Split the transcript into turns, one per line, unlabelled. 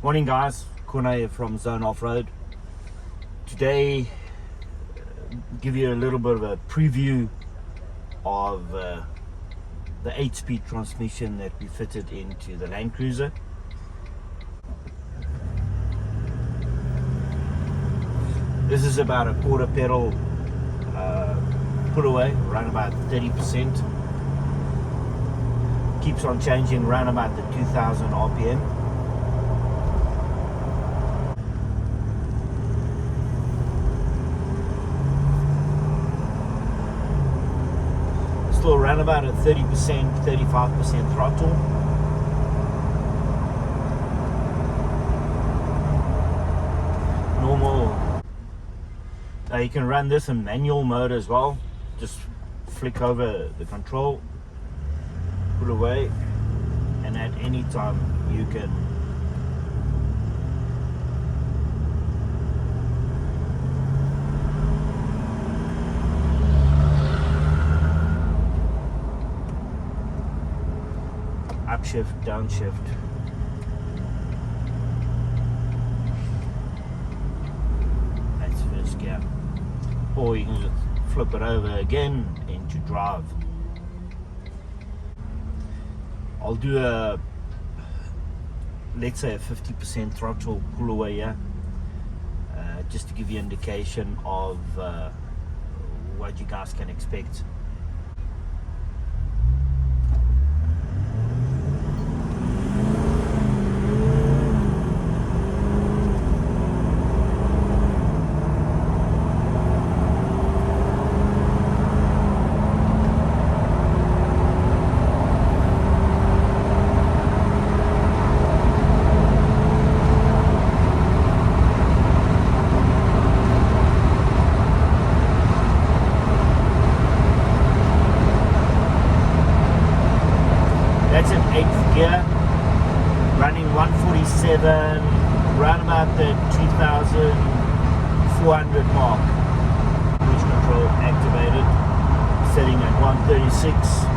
Morning guys, Kune from Zone Off-Road. Today, give you a little bit of a preview of the 8-speed transmission that we fitted into the Land Cruiser. This is about a quarter pedal put away, around about 30%. Keeps on changing around about the 2000 RPM. Still around about a 30%, 35% throttle. Normal. You can run this in manual mode as well. Just flick over the control, put away, and at any time you can upshift, downshift. That's first gear. Or you can just flip it over again into drive. I'll do a, let's say a 50% throttle pull away here, just to give you an indication of what you guys can expect. That's an 8th gear, running 147, around about the 2400 mark. Cruise control activated, setting at 136.